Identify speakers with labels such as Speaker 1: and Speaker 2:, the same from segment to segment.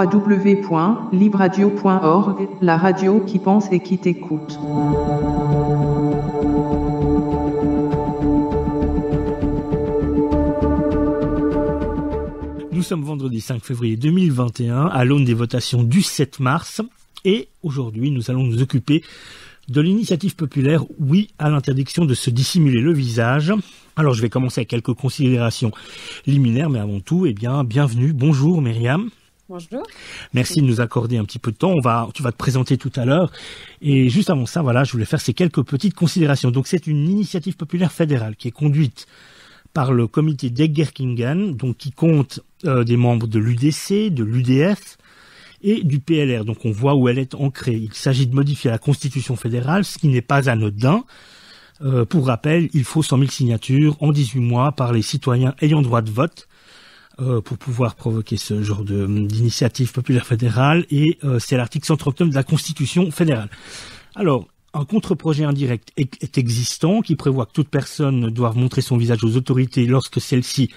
Speaker 1: www.libradio.org, la radio qui pense et qui t'écoute.
Speaker 2: Nous sommes vendredi 5 février 2021, à l'aune des votations du 7 mars, et aujourd'hui nous allons nous occuper de l'initiative populaire Oui à l'interdiction de se dissimuler le visage. Alors je vais commencer avec quelques considérations liminaires, mais avant tout, bienvenue, bonjour Myriam.
Speaker 3: Bonjour.
Speaker 2: Merci de nous accorder un petit peu de temps. Tu vas te présenter tout à l'heure. Et juste avant ça, je voulais faire ces quelques petites considérations. Donc c'est une initiative populaire fédérale qui est conduite par le comité d'Egerkingen, donc qui compte des membres de l'UDC, de l'UDF et du PLR. Donc on voit où elle est ancrée. Il s'agit de modifier la Constitution fédérale, ce qui n'est pas anodin. Pour rappel, il faut 100 000 signatures en 18 mois par les citoyens ayant droit de vote pour pouvoir provoquer ce genre d'initiative populaire fédérale. Et c'est l'article 139 de la Constitution fédérale. Alors, un contre-projet indirect est existant qui prévoit que toute personne doit montrer son visage aux autorités lorsque celles-ci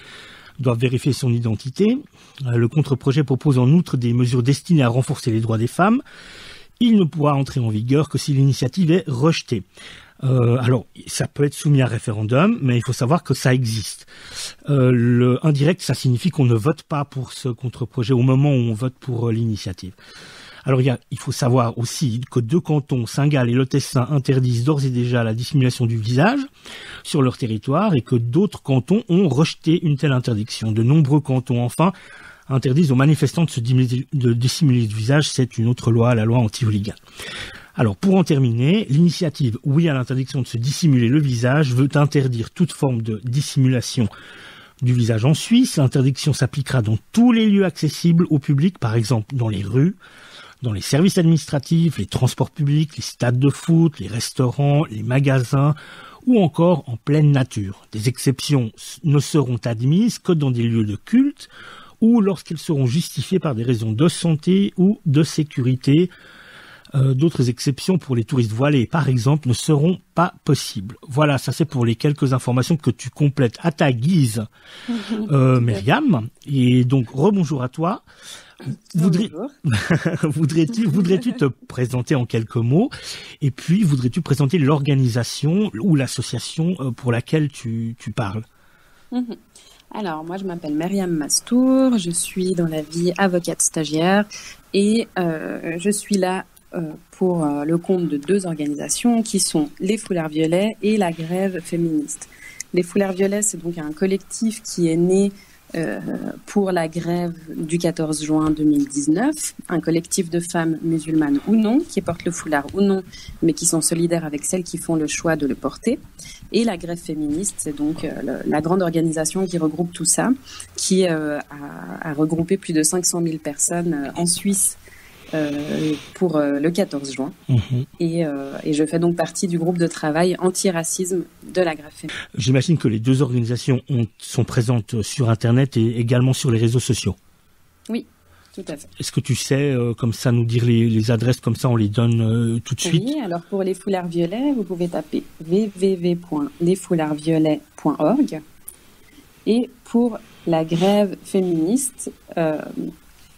Speaker 2: doivent vérifier son identité. Le contre-projet propose en outre des mesures destinées à renforcer les droits des femmes. Il ne pourra entrer en vigueur que si l'initiative est rejetée. Alors, ça peut être soumis à référendum, mais il faut savoir que ça existe. Le indirect, ça signifie qu'on ne vote pas pour ce contre-projet au moment où on vote pour l'initiative. Alors, il faut savoir aussi que 2 cantons, Saint-Gall et le Tessin, interdisent d'ores et déjà la dissimulation du visage sur leur territoire et que d'autres cantons ont rejeté une telle interdiction. De nombreux cantons, enfin, interdisent aux manifestants de dissimuler le visage. C'est une autre loi, la loi anti-hooligan. Alors, pour en terminer, l'initiative Oui à l'interdiction de se dissimuler le visage veut interdire toute forme de dissimulation du visage en Suisse. L'interdiction s'appliquera dans tous les lieux accessibles au public, par exemple dans les rues, dans les services administratifs, les transports publics, les stades de foot, les restaurants, les magasins ou encore en pleine nature. Des exceptions ne seront admises que dans des lieux de culte ou lorsqu'elles seront justifiées par des raisons de santé ou de sécurité. D'autres exceptions pour les touristes voilés, par exemple, ne seront pas possibles. Voilà, ça c'est pour les quelques informations que tu complètes à ta guise, Myriam. Et donc, rebonjour à toi. Voudrais-tu te présenter en quelques mots, et puis voudrais-tu présenter l'organisation ou l'association pour laquelle tu parles?
Speaker 3: Alors, moi je m'appelle Myriam Mastour, je suis dans la vie avocate stagiaire et je suis là pour le compte de 2 organisations qui sont les Foulards Violets et la Grève féministe. Les Foulards Violets, c'est donc un collectif qui est né pour la grève du 14 juin 2019, un collectif de femmes musulmanes ou non, qui portent le foulard ou non, mais qui sont solidaires avec celles qui font le choix de le porter. Et la grève féministe, c'est donc la grande organisation qui regroupe tout ça, qui a regroupé plus de 500 000 personnes en Suisse pour le 14 juin. Et je fais donc partie du groupe de travail anti-racisme de la grève féministe.
Speaker 2: J'imagine que les 2 organisations sont présentes sur Internet et également sur les réseaux sociaux.
Speaker 3: Oui, tout à fait.
Speaker 2: Est-ce que tu sais, comme ça, nous dire les adresses, comme ça on les donne tout de suite?
Speaker 3: Oui, alors pour les Foulards Violets, vous pouvez taper www.lesfoulardsviolets.org. Et pour la grève féministe,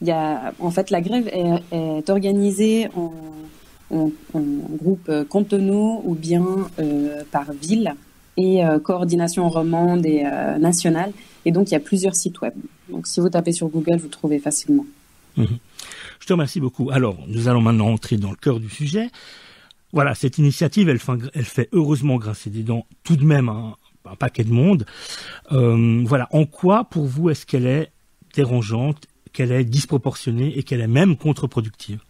Speaker 3: la grève est organisée en groupes cantonaux ou bien par ville et coordination romande et nationale. Et donc, il y a plusieurs sites web. Donc, si vous tapez sur Google, vous trouvez facilement.
Speaker 2: Je te remercie beaucoup. Alors, nous allons maintenant entrer dans le cœur du sujet. Voilà, cette initiative, elle fait heureusement grincer des dents tout de même un paquet de monde. Voilà, en quoi, pour vous, est-ce qu'elle est dérangeante, qu'elle est disproportionnée et qu'elle est même contre-productive?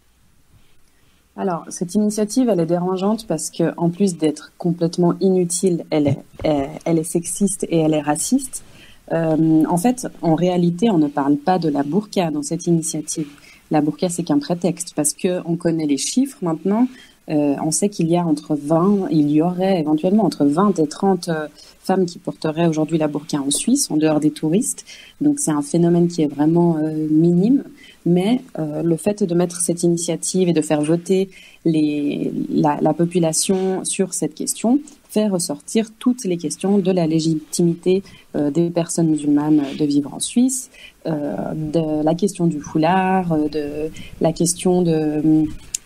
Speaker 3: Alors, cette initiative, elle est dérangeante parce que, en plus d'être complètement inutile, elle est sexiste et elle est raciste. En fait, en réalité, on ne parle pas de la burqa dans cette initiative. La burqa, c'est qu'un prétexte parce que on connaît les chiffres maintenant. On sait qu'il y aurait éventuellement entre 20 et 30 femmes qui porteraient aujourd'hui la burqa en Suisse, en dehors des touristes. Donc c'est un phénomène qui est vraiment minime. Mais le fait de mettre cette initiative et de faire voter la population sur cette question fait ressortir toutes les questions de la légitimité des personnes musulmanes de vivre en Suisse, de la question du foulard, de la question de...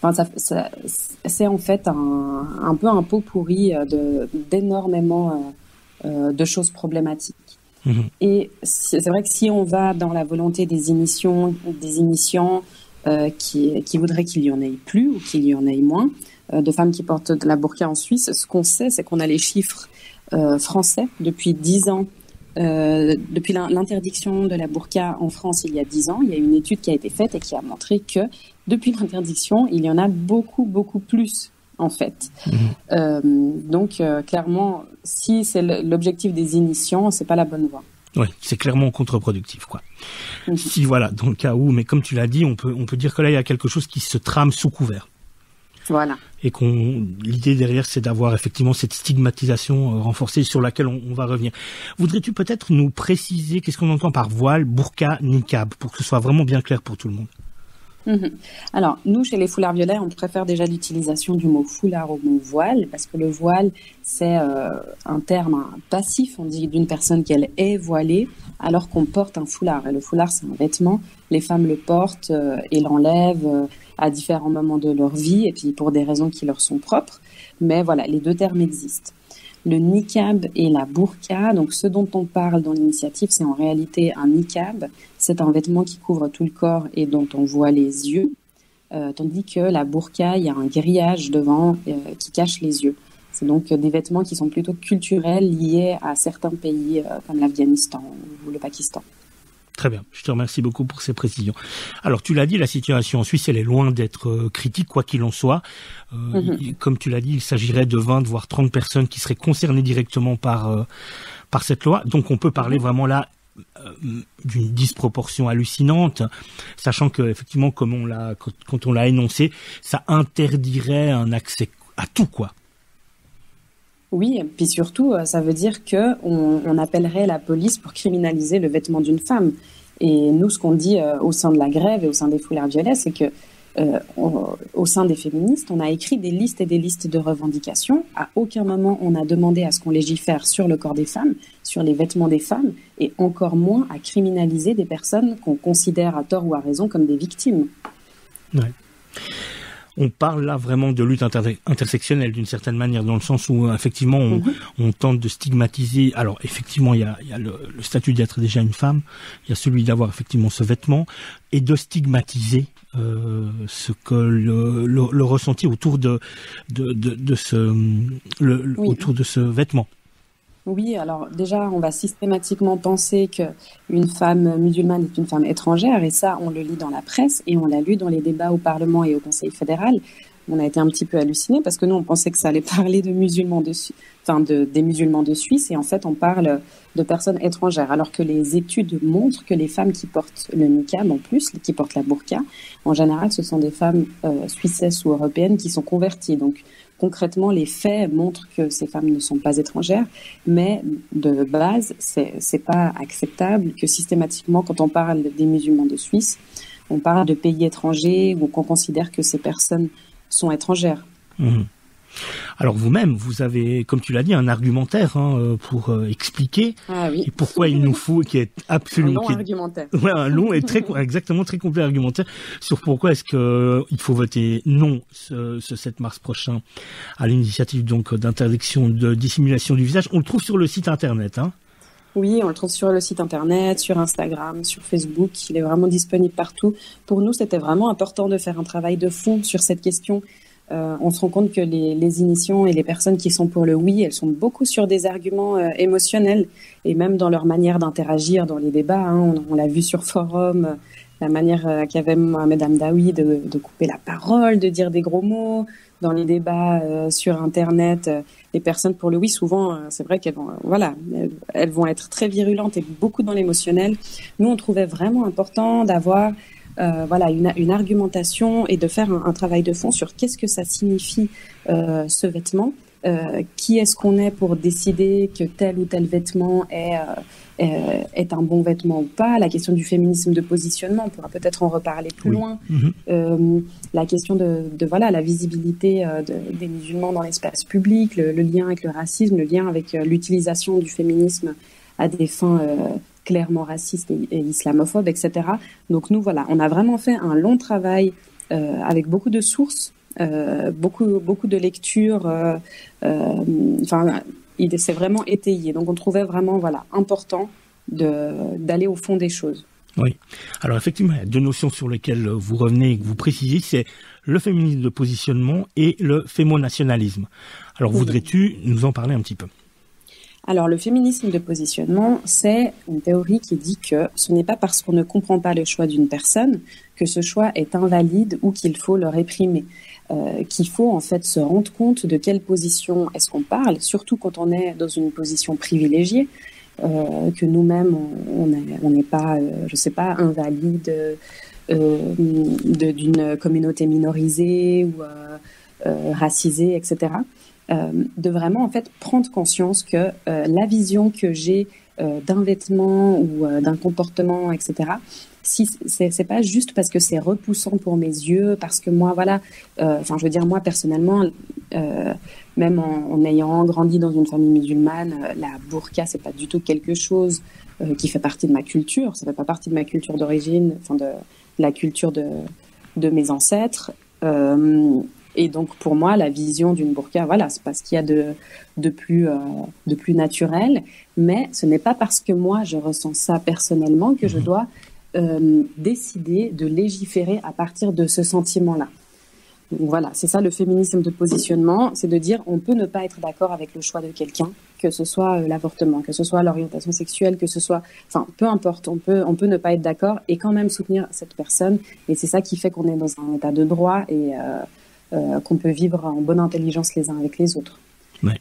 Speaker 3: Enfin, c'est en fait un peu un pot pourri d'énormément de choses problématiques. Et c'est vrai que si on va dans la volonté des initiants qui voudraient qu'il y en ait plus ou qu'il y en ait moins de femmes qui portent de la burqa en Suisse, ce qu'on sait, c'est qu'on a les chiffres français depuis 10 ans. Depuis l'interdiction de la burqa en France il y a 10 ans, il y a une étude qui a été faite et qui a montré que depuis l'interdiction, il y en a beaucoup, beaucoup plus en fait. Donc clairement, si c'est l'objectif des initiants, c'est pas la bonne voie.
Speaker 2: Oui, c'est clairement contre-productif, quoi. Si voilà, dans le cas où, mais comme tu l'as dit, on peut dire que là il y a quelque chose qui se trame sous couvert.
Speaker 3: Voilà.
Speaker 2: Et l'idée derrière, c'est d'avoir effectivement cette stigmatisation renforcée sur laquelle on va revenir. Voudrais-tu peut-être nous préciser qu'est-ce qu'on entend par voile, burqa, niqab, pour que ce soit vraiment bien clair pour tout le monde?
Speaker 3: Alors, nous, chez les foulards violets, on préfère déjà l'utilisation du mot foulard au mot voile, parce que le voile, c'est un terme passif. On dit d'une personne qu'elle est voilée, alors qu'on porte un foulard. Et le foulard, c'est un vêtement. Les femmes le portent et l'enlèvent à différents moments de leur vie, et puis pour des raisons qui leur sont propres. Mais voilà, les deux termes existent. Le niqab et la burqa, donc ce dont on parle dans l'initiative, c'est en réalité un niqab. C'est un vêtement qui couvre tout le corps et dont on voit les yeux, tandis que la burqa, il y a un grillage devant qui cache les yeux. C'est donc des vêtements qui sont plutôt culturels, liés à certains pays comme l'Afghanistan ou le Pakistan.
Speaker 2: Très bien, je te remercie beaucoup pour ces précisions. Alors tu l'as dit, la situation en Suisse, elle est loin d'être critique, quoi qu'il en soit. Comme tu l'as dit, il s'agirait de 20 voire 30 personnes qui seraient concernées directement par cette loi. Donc on peut parler vraiment là d'une disproportion hallucinante, sachant que effectivement, comme quand on l'a énoncé, ça interdirait un accès à tout, quoi.
Speaker 3: Oui, puis surtout, ça veut dire que on appellerait la police pour criminaliser le vêtement d'une femme. Et nous, ce qu'on dit au sein de la grève et au sein des foulards violets, c'est que au sein des féministes, on a écrit des listes et des listes de revendications. À aucun moment, on a demandé à ce qu'on légifère sur le corps des femmes, sur les vêtements des femmes, et encore moins à criminaliser des personnes qu'on considère à tort ou à raison comme des victimes.
Speaker 2: Ouais. On parle là vraiment de lutte intersectionnelle d'une certaine manière, dans le sens où effectivement on tente de stigmatiser. Alors effectivement il y a le statut d'être déjà une femme, il y a celui d'avoir effectivement ce vêtement, et de stigmatiser ce que le ressenti autour de ce vêtement.
Speaker 3: Oui, alors déjà, on va systématiquement penser qu'une femme musulmane est une femme étrangère, et ça, on le lit dans la presse, et on l'a lu dans les débats au Parlement et au Conseil fédéral. On a été un petit peu hallucinés, parce que nous, on pensait que ça allait parler de musulmans des musulmans de Suisse, et en fait, on parle de personnes étrangères, alors que les études montrent que les femmes qui portent le niqab, en plus, qui portent la burqa, en général, ce sont des femmes suissesses ou européennes qui sont converties. Donc, concrètement, les faits montrent que ces femmes ne sont pas étrangères, mais de base, c'est pas acceptable que systématiquement, quand on parle des musulmans de Suisse, on parle de pays étrangers ou qu'on considère que ces personnes sont étrangères.
Speaker 2: Alors vous-même, vous avez, comme tu l'as dit, un argumentaire pour expliquer et pourquoi il nous faut, qui est absolument...
Speaker 3: Un long argumentaire.
Speaker 2: Ouais, un long et très complet argumentaire sur pourquoi est-ce qu'il faut voter non ce 7 mars prochain à l'initiative donc d'interdiction de dissimulation du visage. On le trouve sur le site internet,
Speaker 3: Oui, on le trouve sur le site internet, sur Instagram, sur Facebook. Il est vraiment disponible partout. Pour nous, c'était vraiment important de faire un travail de fond sur cette question. On se rend compte que les initiants et les personnes qui sont pour le oui, elles sont beaucoup sur des arguments émotionnels, et même dans leur manière d'interagir dans les débats. On l'a vu sur forum, la manière qu'avait Mohamed Hamdaoui de couper la parole, de dire des gros mots. Dans les débats sur Internet, les personnes pour le oui, souvent, c'est vrai qu'elles vont être très virulentes et beaucoup dans l'émotionnel. Nous, on trouvait vraiment important d'avoir une argumentation et de faire un travail de fond sur qu'est-ce que ça signifie ce vêtement Qui est-ce qu'on est pour décider que tel ou tel vêtement est un bon vêtement ou pas. La question du féminisme de positionnement, on pourra peut-être en reparler plus loin. La question de voilà, la visibilité des musulmans dans l'espace public, le lien avec le racisme, le lien avec l'utilisation du féminisme à des fins clairement racistes et islamophobes, etc. Donc nous, voilà, on a vraiment fait un long travail avec beaucoup de sources, beaucoup de lectures, il s'est vraiment étayé. Donc on trouvait vraiment important d'aller au fond des choses.
Speaker 2: Oui. Alors effectivement, il y a deux notions sur lesquelles vous revenez et que vous précisez, c'est le féminisme de positionnement et le fémonationalisme. Alors voudrais-tu nous en parler un petit peu ?
Speaker 3: Alors le féminisme de positionnement, c'est une théorie qui dit que ce n'est pas parce qu'on ne comprend pas le choix d'une personne que ce choix est invalide ou qu'il faut le réprimer. Qu'il faut en fait se rendre compte de quelle position est-ce qu'on parle, surtout quand on est dans une position privilégiée, que nous-mêmes on n'est pas, je sais pas, invalide d'une communauté minorisée ou racisée, etc. De vraiment en fait prendre conscience que la vision que j'ai d'un vêtement ou d'un comportement, etc. Si c'est pas juste parce que c'est repoussant pour mes yeux, parce que moi, voilà, je veux dire, moi personnellement, même en ayant grandi dans une famille musulmane, la burqa, c'est pas du tout quelque chose qui fait partie de ma culture. Ça fait pas partie de ma culture d'origine, de la culture de mes ancêtres. Et donc pour moi, la vision d'une burqa, voilà, c'est pas ce qu'il y a de plus naturel. Mais ce n'est pas parce que moi je ressens ça personnellement que je dois décider de légiférer à partir de ce sentiment-là. Donc voilà, c'est ça le féminisme de positionnement, c'est de dire on peut ne pas être d'accord avec le choix de quelqu'un, que ce soit l'avortement, que ce soit l'orientation sexuelle, que ce soit, peu importe, on peut ne pas être d'accord et quand même soutenir cette personne. Et c'est ça qui fait qu'on est dans un état de droit et qu'on peut vivre en bonne intelligence les uns avec les autres.
Speaker 2: Ouais.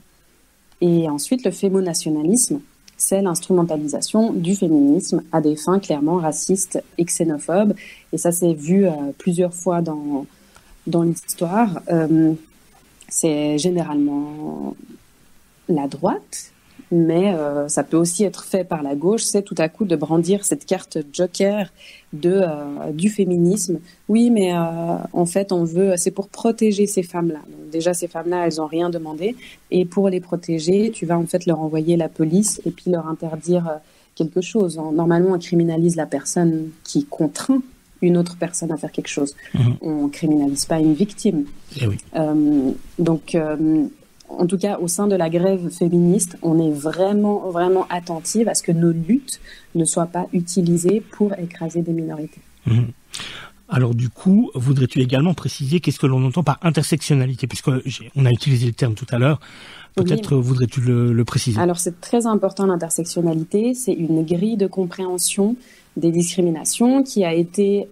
Speaker 3: Et ensuite, le fémonationalisme, c'est l'instrumentalisation du féminisme à des fins clairement racistes et xénophobes. Et ça s'est vu plusieurs fois dans l'histoire. C'est généralement la droite, mais ça peut aussi être fait par la gauche. C'est tout à coup de brandir cette carte joker du féminisme. Oui, mais en fait, c'est pour protéger ces femmes-là. Donc, déjà, ces femmes-là, elles n'ont rien demandé. Et pour les protéger, tu vas en fait leur envoyer la police et puis leur interdire quelque chose. Normalement, on criminalise la personne qui contraint une autre personne à faire quelque chose. On ne criminalise pas une victime.
Speaker 2: Eh oui.
Speaker 3: En tout cas, au sein de la grève féministe, on est vraiment, vraiment attentive à ce que nos luttes ne soient pas utilisées pour écraser des minorités.
Speaker 2: Alors du coup, voudrais-tu également préciser qu'est-ce que l'on entend par intersectionnalité, puisqu'on a utilisé le terme tout à l'heure, peut-être voudrais-tu le préciser?
Speaker 3: Alors c'est très important, l'intersectionnalité, c'est une grille de compréhension des discriminations qui a été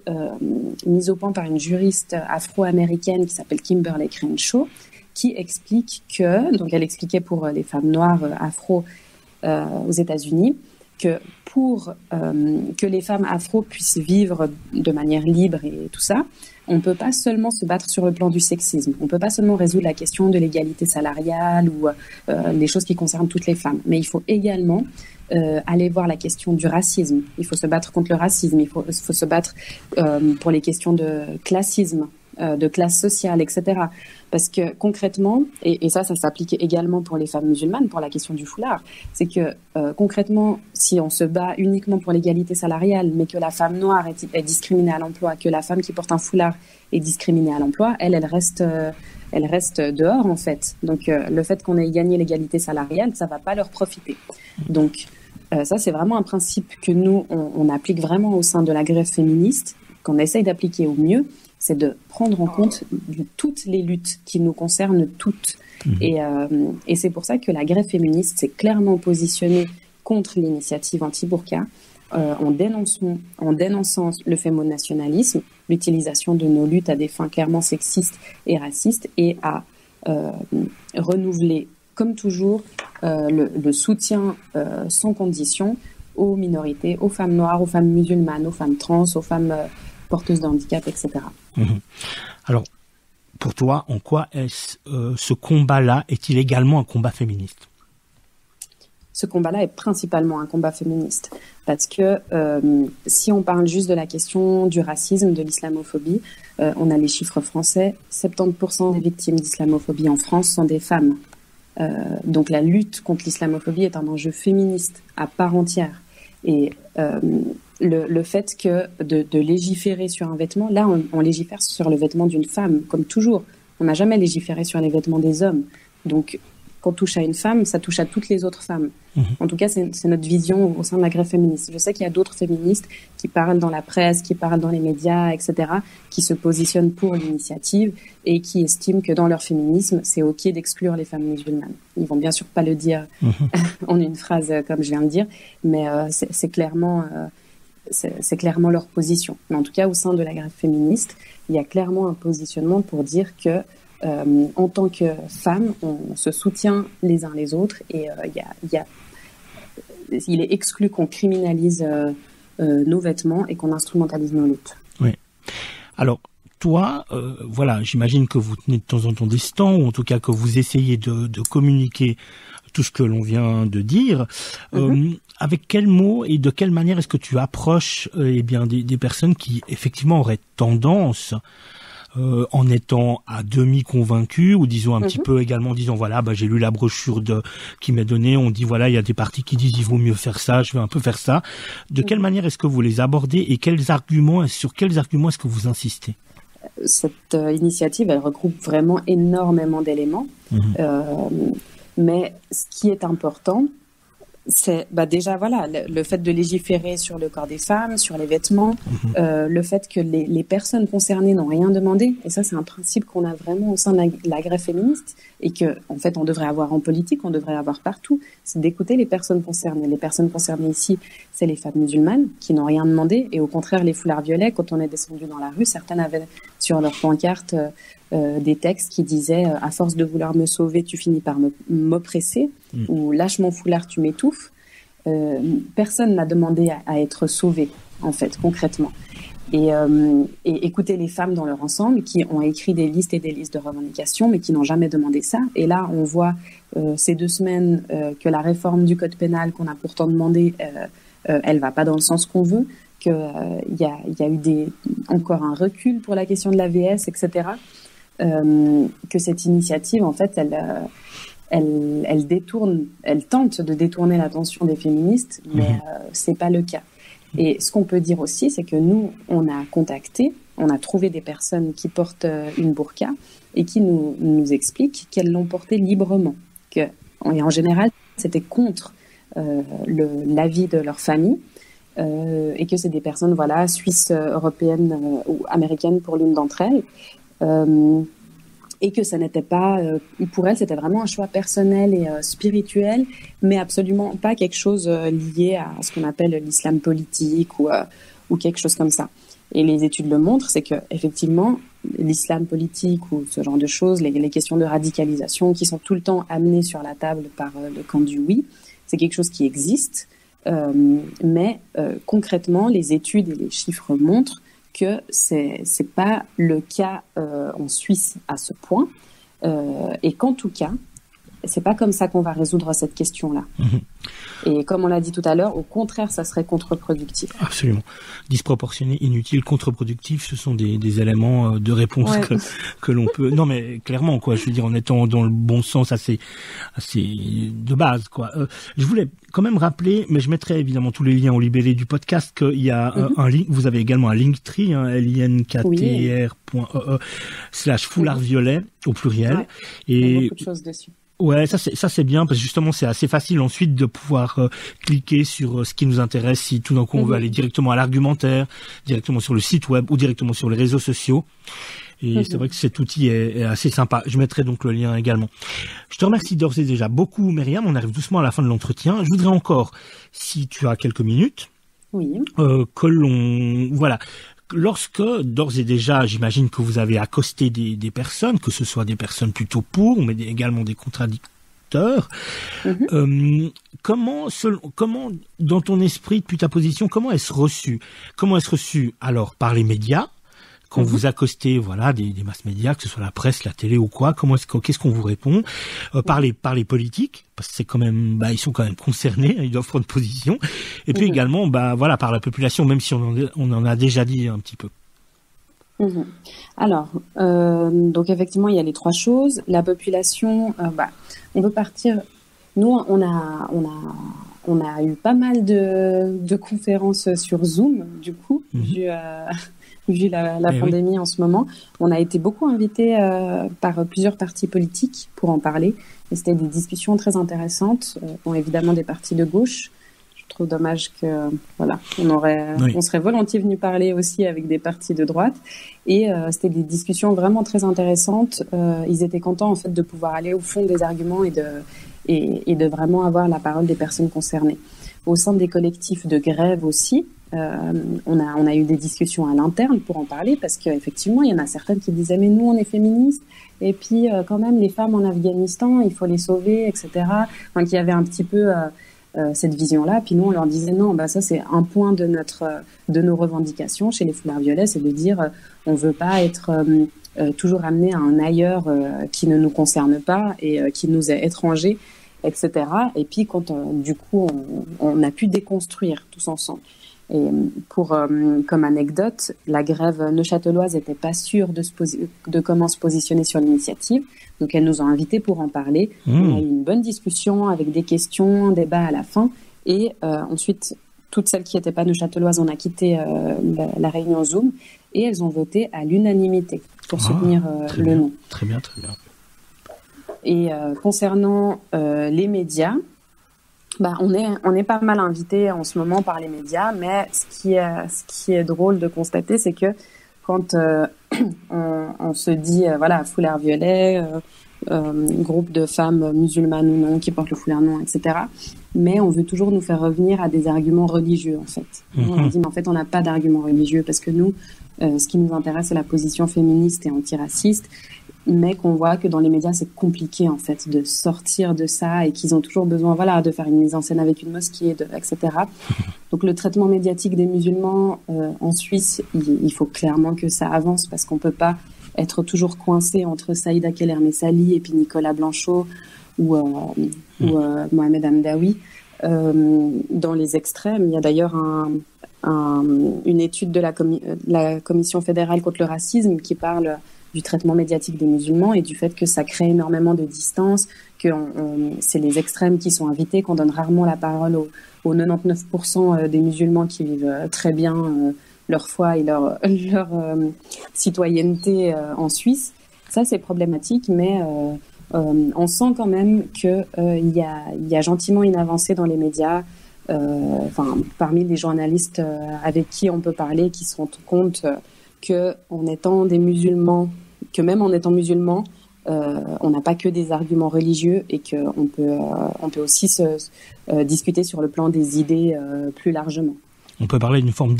Speaker 3: mise au point par une juriste afro-américaine qui s'appelle Kimberly Crenshaw, qui explique donc elle expliquait pour les femmes noires afro aux États-Unis, que pour que les femmes afro puissent vivre de manière libre et tout ça, on ne peut pas seulement se battre sur le plan du sexisme, on ne peut pas seulement résoudre la question de l'égalité salariale ou des choses qui concernent toutes les femmes, mais il faut également aller voir la question du racisme. Il faut se battre contre le racisme, il faut se battre pour les questions de classisme, de classe sociale, etc. Parce que concrètement, et ça s'applique également pour les femmes musulmanes, pour la question du foulard, c'est que concrètement, si on se bat uniquement pour l'égalité salariale, mais que la femme noire est discriminée à l'emploi, que la femme qui porte un foulard est discriminée à l'emploi, elle reste dehors en fait. Donc le fait qu'on ait gagné l'égalité salariale, ça va pas leur profiter. Donc ça, c'est vraiment un principe que nous, on applique vraiment au sein de la grève féministe, qu'on essaye d'appliquer au mieux, c'est de prendre en compte toutes les luttes qui nous concernent toutes. Et c'est pour ça que la grève féministe s'est clairement positionnée contre l'initiative anti-burqa, en dénonçant le fémonationalisme, l'utilisation de nos luttes à des fins clairement sexistes et racistes, et à renouveler, comme toujours, le soutien sans condition aux minorités, aux femmes noires, aux femmes musulmanes, aux femmes trans, aux femmes porteuses de handicap, etc.
Speaker 2: Alors, pour toi, en quoi est-ce ce combat-là est-il également un combat féministe?
Speaker 3: Ce combat-là est principalement un combat féministe parce que si on parle juste de la question du racisme, de l'islamophobie, on a les chiffres français, 70% des victimes d'islamophobie en France sont des femmes. Donc la lutte contre l'islamophobie est un enjeu féministe à part entière. Et le fait que de légiférer sur un vêtement, là on légifère sur le vêtement d'une femme, comme toujours. On n'a jamais légiféré sur les vêtements des hommes. Donc quand on touche à une femme, ça touche à toutes les autres femmes. En tout cas, c'est notre vision au sein de la grève féministe. Je sais qu'il y a d'autres féministes qui parlent dans la presse, qui parlent dans les médias, etc., qui se positionnent pour l'initiative et qui estiment que dans leur féminisme, c'est OK d'exclure les femmes musulmanes. Ils vont bien sûr pas le dire en une phrase comme je viens de dire, mais c'est clairement leur position. Mais en tout cas, au sein de la grève féministe, il y a clairement un positionnement pour dire que en tant que femme, on se soutient les uns les autres et il est exclu qu'on criminalise nos vêtements et qu'on instrumentalise nos luttes.
Speaker 2: Oui. Alors, toi, voilà, j'imagine que vous tenez de temps en temps des stands, ou en tout cas que vous essayez de communiquer tout ce que l'on vient de dire. Avec quels mots et de quelle manière est-ce que tu approches des personnes qui effectivement auraient tendance en étant à demi convaincu ou disons un petit peu également en disant voilà j'ai lu la brochure qui m'est donnée, on dit voilà il y a des partis qui disent il vaut mieux faire ça, je vais un peu faire ça. De quelle manière est-ce que vous les abordez et sur quels arguments est-ce que vous insistez?
Speaker 3: Cette initiative elle regroupe vraiment énormément d'éléments, mais ce qui est important c'est déjà voilà le fait de légiférer sur le corps des femmes, sur les vêtements, le fait que les personnes concernées n'ont rien demandé, et ça c'est un principe qu'on a vraiment au sein de la grève féministe et que en fait on devrait avoir en politique, on devrait avoir partout, c'est d'écouter les personnes concernées. Les personnes concernées ici, c'est les femmes musulmanes qui n'ont rien demandé, et au contraire les foulards violets, quand on est descendu dans la rue, certaines avaient sur leur pancarte des textes qui disaient à force de vouloir me sauver, tu finis par m'oppresser, ou lâche mon foulard, tu m'étouffes. Personne n'a demandé à être sauvé, en fait, concrètement. Et écouter les femmes dans leur ensemble qui ont écrit des listes et des listes de revendications, mais qui n'ont jamais demandé ça. Et là, on voit ces 2 semaines que la réforme du code pénal qu'on a pourtant demandé, elle va pas dans le sens qu'on veut, qu'il y a eu encore un recul pour la question de l'AVS, etc. Que cette initiative, en fait, elle tente de détourner l'attention des féministes, mais c'est pas le cas. Et ce qu'on peut dire aussi, c'est que nous, on a trouvé des personnes qui portent une burqa et qui nous expliquent qu'elles l'ont portée librement. Et en général, c'était contre l'avis de leur famille, et que c'est des personnes, voilà, suisses, européennes ou américaines pour l'une d'entre elles. Et que ça n'était pas, pour elle, c'était vraiment un choix personnel et spirituel, mais absolument pas quelque chose lié à ce qu'on appelle l'islam politique ou quelque chose comme ça. Et les études le montrent, c'est que effectivement, l'islam politique ou ce genre de choses, les questions de radicalisation qui sont tout le temps amenées sur la table par le camp du oui, c'est quelque chose qui existe, mais concrètement, les études et les chiffres montrent que c'est pas le cas en Suisse à ce point, et qu'en tout cas, c'est pas comme ça qu'on va résoudre cette question-là. Et comme on l'a dit tout à l'heure, au contraire, ça serait contre-productif.
Speaker 2: Absolument. Disproportionné, inutile, contre-productif, ce sont des éléments de réponse que l'on peut... Non, mais clairement, quoi, je veux dire, en étant dans le bon sens assez de base, quoi. Je voulais quand même rappeler, mais je mettrai évidemment tous les liens au libellé du podcast, qu'il y a un link, vous avez également un Linktree, linktr.ee/foulard violet, au pluriel.
Speaker 3: Ouais, et il y a beaucoup de choses dessus.
Speaker 2: Ouais, ça c'est bien parce que justement c'est assez facile ensuite de pouvoir cliquer sur ce qui nous intéresse si tout d'un coup on veut aller directement à l'argumentaire, directement sur le site web ou directement sur les réseaux sociaux. Et c'est vrai que cet outil est assez sympa. Je mettrai donc le lien également. Je te remercie d'ores et déjà beaucoup, Myriam. On arrive doucement à la fin de l'entretien. Je voudrais encore, si tu as quelques minutes, que l'on... Voilà. Lorsque, d'ores et déjà, j'imagine que vous avez accosté des personnes, que ce soit des personnes plutôt pour, mais également des contradicteurs, comment, dans ton esprit, depuis ta position, comment est-ce reçu? Comment est-ce reçu, alors, par les médias? Quand vous accostez, voilà, des masses médias, que ce soit la presse, la télé ou quoi, qu'est-ce qu'on vous répond? Par les politiques, parce que c'est quand même, ils sont quand même concernés, ils doivent prendre position. Et puis également, voilà, par la population, même si on en a déjà dit un petit peu.
Speaker 3: Alors, donc effectivement, il y a les trois choses. La population, on peut partir. Nous, on a eu pas mal de conférences sur Zoom, du coup, vu la pandémie en ce moment. On a été beaucoup invités par plusieurs partis politiques pour en parler. Et c'était des discussions très intéressantes. Évidemment, des partis de gauche. Je trouve dommage que, voilà, on serait volontiers venu parler aussi avec des partis de droite. Et c'était des discussions vraiment très intéressantes. Ils étaient contents, en fait, de pouvoir aller au fond des arguments et de vraiment avoir la parole des personnes concernées. Au sein des collectifs de grève aussi, on a eu des discussions à l'interne pour en parler parce qu'effectivement, il y en a certaines qui disaient « mais nous, on est féministes et puis quand même, les femmes en Afghanistan, il faut les sauver, etc. » Enfin, qu'il y avait un petit peu cette vision-là. Puis nous, on leur disait « non, ça c'est un point de nos revendications chez les foulards violets, c'est de dire on veut pas être toujours amené à un ailleurs qui ne nous concerne pas et qui nous est étranger, etc. » Et puis quand du coup, on a pu déconstruire tous ensemble. Et comme anecdote, la grève neuchâteloise n'était pas sûre de comment se positionner sur l'initiative. Donc, elles nous ont invités pour en parler. On a eu une bonne discussion avec des questions, un débat à la fin. Et ensuite, toutes celles qui n'étaient pas neuchâteloises, on a quitté la réunion Zoom. Et elles ont voté à l'unanimité pour soutenir le non.
Speaker 2: Très bien, très bien.
Speaker 3: Et concernant les médias, on est pas mal invité en ce moment par les médias, mais ce qui est drôle de constater, c'est que quand on se dit foulard violet, groupe de femmes musulmanes ou non qui portent le foulard non, etc. Mais on veut toujours nous faire revenir à des arguments religieux en fait. On leur dit mais en fait on n'a pas d'arguments religieux parce que nous, ce qui nous intéresse c'est la position féministe et antiraciste. Mais qu'on voit que dans les médias, c'est compliqué, en fait, de sortir de ça et qu'ils ont toujours besoin, de faire une mise en scène avec une mosquée, etc. Donc, le traitement médiatique des musulmans en Suisse, il faut clairement que ça avance parce qu'on peut pas être toujours coincé entre Saïda Keller-Messali et puis Nicolas Blanchot ou Mohamed Hamdaoui. Dans les extrêmes, il y a d'ailleurs une étude de la Commission fédérale contre le racisme qui parle du traitement médiatique des musulmans et du fait que ça crée énormément de distance, que c'est les extrêmes qui sont invités, qu'on donne rarement la parole aux 99% des musulmans qui vivent très bien leur foi et leur citoyenneté en Suisse. Ça, c'est problématique, mais on sent quand même qu'il y a gentiment une avancée dans les médias. Parmi les journalistes avec qui on peut parler, qui se rendent compte que même en étant musulman, on n'a pas que des arguments religieux et qu'on peut aussi discuter sur le plan des idées plus largement.
Speaker 2: On peut parler d'une forme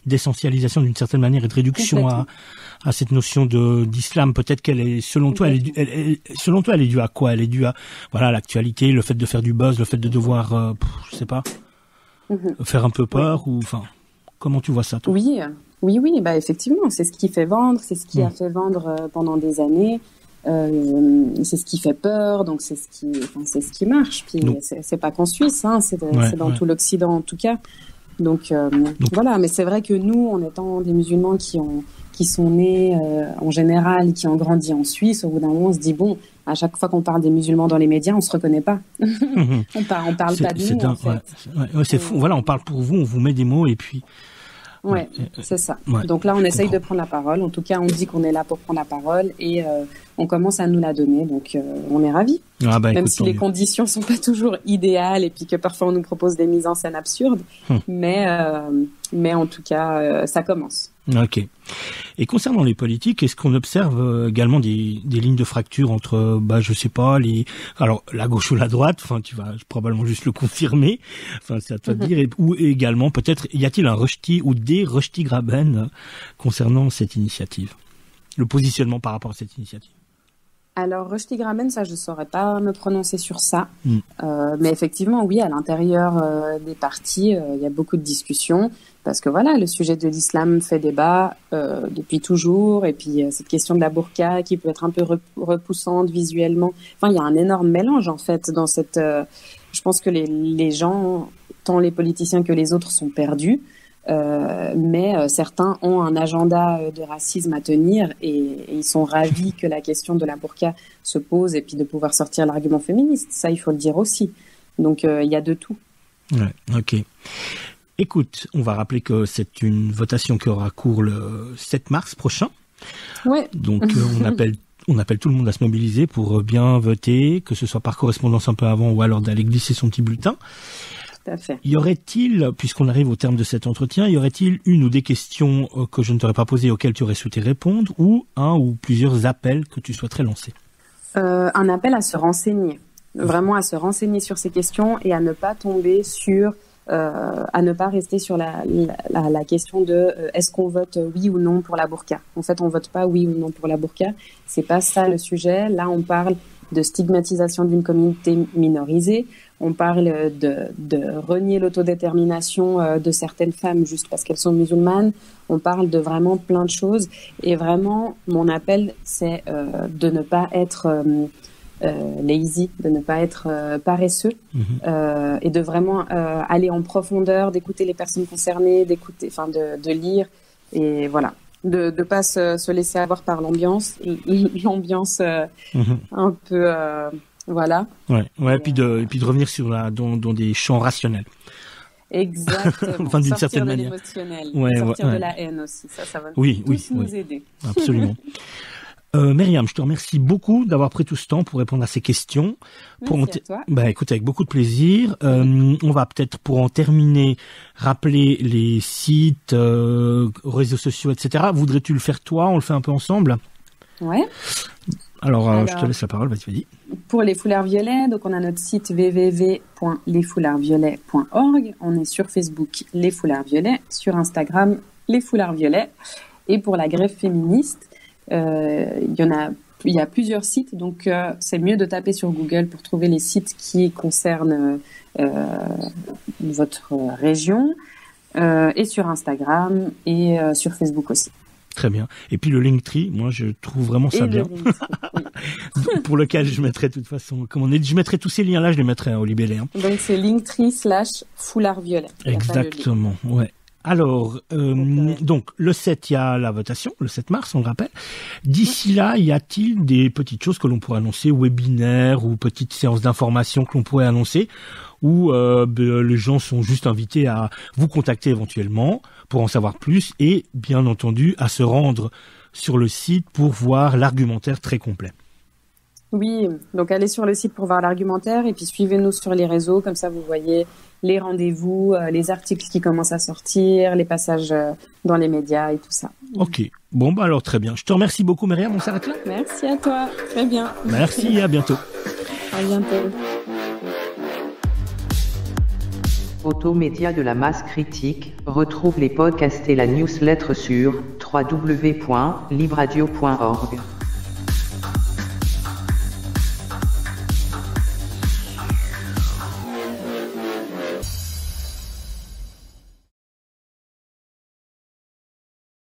Speaker 2: d'essentialisation d'une certaine manière et de réduction à cette notion d'islam. Peut-être qu'elle est, selon toi, elle est due à quoi? Elle est due à l'actualité, le fait de faire du buzz, le fait de devoir, je sais pas, faire un peu peur ou comment tu vois ça toi?
Speaker 3: Oui, effectivement, c'est ce qui fait vendre, c'est ce qui a fait vendre pendant des années, c'est ce qui fait peur, donc c'est ce qui marche. Puis c'est pas qu'en Suisse, c'est dans tout l'Occident en tout cas. Donc voilà, mais c'est vrai que nous, en étant des musulmans qui sont nés en général, qui ont grandi en Suisse, au bout d'un moment, on se dit bon, à chaque fois qu'on parle des musulmans dans les médias, on se reconnaît pas. On parle pas de nous en fait.
Speaker 2: C'est fou. Voilà, on parle pour vous, on vous met des mots et puis.
Speaker 3: Ouais, c'est ça. Ouais, donc là, on essaye de prendre la parole. En tout cas, on dit qu'on est là pour prendre la parole et on commence à nous la donner. Donc, on est ravis. Même si les conditions sont pas toujours idéales et puis que parfois on nous propose des mises en scène absurdes. Mais en tout cas, ça commence.
Speaker 2: Ok. Et concernant les politiques, est-ce qu'on observe également des lignes de fracture entre, je sais pas, alors la gauche ou la droite, tu vas probablement juste le confirmer, c'est à toi de dire, ou également peut-être y a-t-il un Rushdie ou des Rushdie Graben concernant cette initiative, le positionnement par rapport à cette initiative?
Speaker 3: Alors, Rushdie Graben, ça, je ne saurais pas me prononcer sur ça.
Speaker 2: Mm.
Speaker 3: Mais effectivement, oui, à l'intérieur des partis, il y a beaucoup de discussions. Parce que voilà, le sujet de l'islam fait débat depuis toujours. Et puis, cette question de la burqa qui peut être un peu repoussante visuellement. Enfin, il y a un énorme mélange, en fait, dans cette... je pense que les gens, tant les politiciens que les autres, sont perdus. Mais certains ont un agenda de racisme à tenir et ils sont ravis que la question de la burqa se pose et puis de pouvoir sortir l'argument féministe. Ça, il faut le dire aussi. Donc, il y a de tout.
Speaker 2: Ouais, ok. Écoute, on va rappeler que c'est une votation qui aura cours le 7 mars prochain.
Speaker 3: Ouais.
Speaker 2: Donc, on appelle tout le monde à se mobiliser pour bien voter, que ce soit par correspondance un peu avant ou alors d'aller glisser son petit bulletin.
Speaker 3: Tout à fait.
Speaker 2: Y aurait-il, puisqu'on arrive au terme de cet entretien, y aurait-il une ou des questions que je ne t'aurais pas posées auxquelles tu aurais souhaité répondre ou un ou plusieurs appels que tu souhaiterais lancer?
Speaker 3: Un appel à se renseigner. Vraiment à se renseigner sur ces questions et à ne pas tomber sur... à ne pas rester sur la question de est-ce qu'on vote oui ou non pour la burqa. En fait, on vote pas oui ou non pour la burqa. C'est pas ça le sujet. Là, on parle de stigmatisation d'une communauté minorisée. On parle de renier l'autodétermination de certaines femmes juste parce qu'elles sont musulmanes. On parle de vraiment plein de choses. Et vraiment, mon appel, c'est de ne pas être lazy, de ne pas être paresseux et de vraiment aller en profondeur, d'écouter les personnes concernées, de lire et voilà. De ne pas se laisser avoir par l'ambiance un peu voilà.
Speaker 2: Ouais, et puis de revenir dans des champs rationnels.
Speaker 3: Exactement.
Speaker 2: Enfin, d'une
Speaker 3: sortir
Speaker 2: certaine
Speaker 3: de
Speaker 2: manière.
Speaker 3: L'émotionnel,
Speaker 2: Ouais,
Speaker 3: sortir
Speaker 2: ouais.
Speaker 3: de la haine aussi. Ça va nous aider.
Speaker 2: Absolument. Myriam, je te remercie beaucoup d'avoir pris tout ce temps pour répondre à ces questions.
Speaker 3: Merci à toi.
Speaker 2: Bah, écoute, avec beaucoup de plaisir. On va peut-être, pour en terminer, rappeler les sites, réseaux sociaux, etc. Voudrais-tu le faire toi? On le fait un peu ensemble?
Speaker 3: Ouais.
Speaker 2: Alors, je te laisse la parole, vas-y.
Speaker 3: Pour les foulards violets, donc on a notre site www.lesfoulardsviolets.org. On est sur Facebook, Les Foulards Violets, sur Instagram, Les Foulards Violets. Et pour la grève féministe, il y a plusieurs sites, donc c'est mieux de taper sur Google pour trouver les sites qui concernent votre région, et sur Instagram et sur Facebook aussi.
Speaker 2: Très bien. Et puis le Linktree, moi je trouve vraiment ça bien. Pour lequel je mettrai de toute façon, je mettrai tous ces liens-là, je les mettrai au libellé. Hein.
Speaker 3: Donc c'est Linktree/foulard violet.
Speaker 2: Exactement, ouais. Alors, donc, le 7, il y a la votation, le 7 mars, on le rappelle. D'ici là, y a-t-il des petites choses que l'on pourrait annoncer, webinaires ou petites séances d'information que l'on pourrait annoncer, où les gens sont juste invités à vous contacter éventuellement pour en savoir plus et, bien entendu, à se rendre sur le site pour voir l'argumentaire très complet.
Speaker 3: Oui, donc allez sur le site pour voir l'argumentaire et puis suivez-nous sur les réseaux, comme ça vous voyez les rendez-vous, les articles qui commencent à sortir, les passages dans les médias et tout ça.
Speaker 2: Ok, bon bah alors très bien. Je te remercie beaucoup Myriam, on s'arrête là?
Speaker 3: Merci à toi, très bien.
Speaker 2: Merci et à bientôt.
Speaker 3: À bientôt.
Speaker 1: Automédia de la masse critique, retrouve les podcasts et la newsletter sur www.libradio.org.